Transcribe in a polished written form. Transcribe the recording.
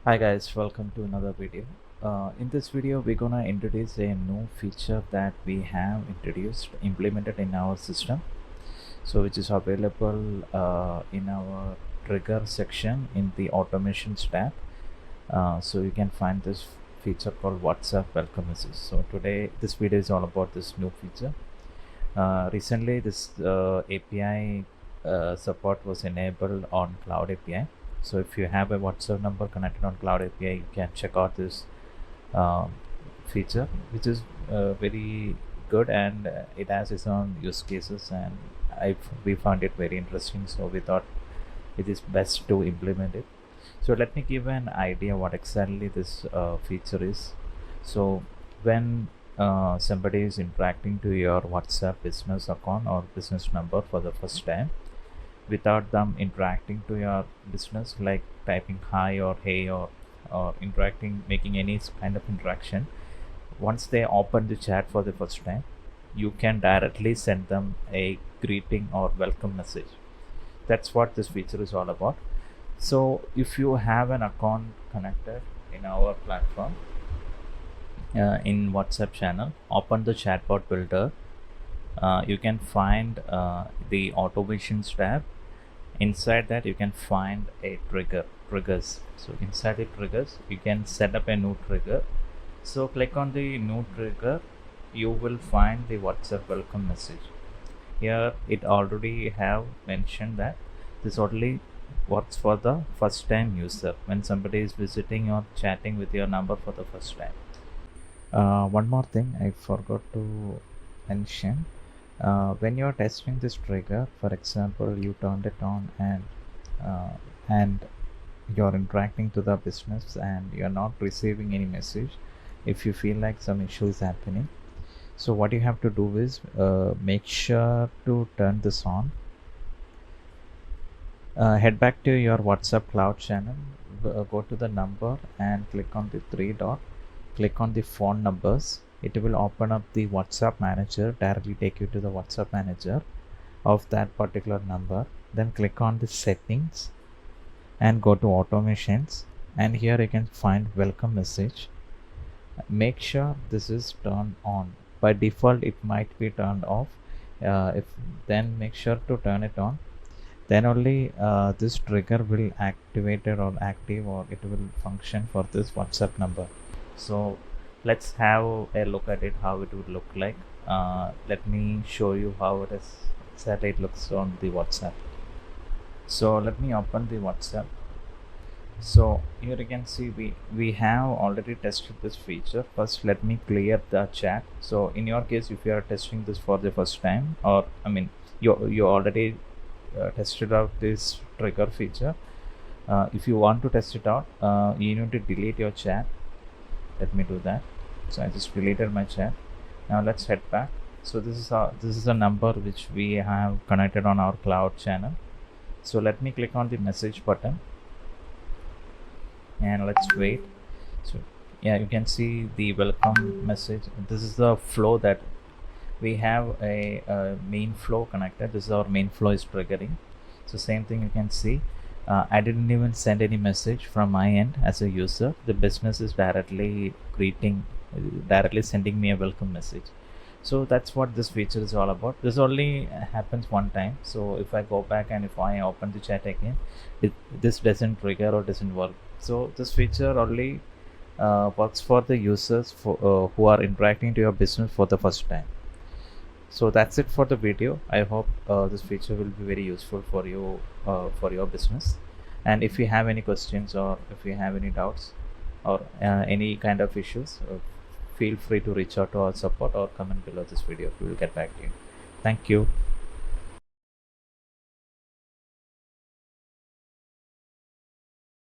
Hi guys, welcome to another video. In this video, we're gonna introduce a new feature that we have implemented in our system. So which is available in our trigger section in the automations tab. So you can find this feature called WhatsApp welcome message. So today, this video is all about this new feature. Recently, this API support was enabled on Cloud API. So if you have a WhatsApp number connected on Cloud API, you can check out this um, feature, which is very good, and it has its own use cases, and we found it very interesting. So we thought it is best to implement it. So let me give an idea what exactly this feature is. So when somebody is interacting to your WhatsApp business account or business number for the first time, without them interacting to your business, like typing hi or hey, or interacting, making any kind of interaction, once they open the chat for the first time, you can directly send them a greeting or welcome message. That's what this feature is all about. So if you have an account connected in our platform, in WhatsApp channel, open the chatbot builder. You can find the automations tab. Inside that, you can find a triggers. So inside the triggers, you can set up a new trigger. So click on the new trigger, you will find the WhatsApp welcome message. Here it already have mentioned that this only works for the first time user, when somebody is visiting or chatting with your number for the first time. One more thing I forgot to mention. When you're testing this trigger, for example, you turned it on, and you're interacting to the business and you're not receiving any message, if you feel like some issue is happening, so what you have to do is make sure to turn this on. Head back to your WhatsApp cloud channel, go to the number and click on the three dot, click on the phone numbers. It will open up the WhatsApp manager, directly take you to the WhatsApp manager of that particular number. Then click on the settings and go to automations, and here you can find welcome message. Make sure this is turned on. By default it might be turned off. If then make sure to turn it on, then only this trigger will activated or active, or it will function for this WhatsApp number. So let's have a look at it, how it would look like. Let me show you how it is exactly it looks on the WhatsApp. So let me open the WhatsApp. So here you can see we have already tested this feature. First let me clear the chat. So in your case, if you are testing this for the first time, or I mean you already tested out this trigger feature, if you want to test it out, you need to delete your chat. Let me do that. So I just deleted my chat. Now let's head back. So this is a number which we have connected on our cloud channel. So let me click on the message button and let's wait. So yeah, you can see the welcome message. This is the flow that we have, a main flow connected. This is our main flow is triggering. So same thing you can see. I didn't even send any message from my end as a user. The business is directly sending me a welcome message. So that's what this feature is all about. This only happens one time. So if I go back and if I open the chat again, this doesn't trigger or doesn't work. So this feature only works for the users who are interacting to your business for the first time. So that's it for the video. I hope this feature will be very useful for you, for your business. And if you have any questions, or if you have any doubts, or any kind of issues, feel free to reach out to our support or comment below this video. We will get back to you. Thank you.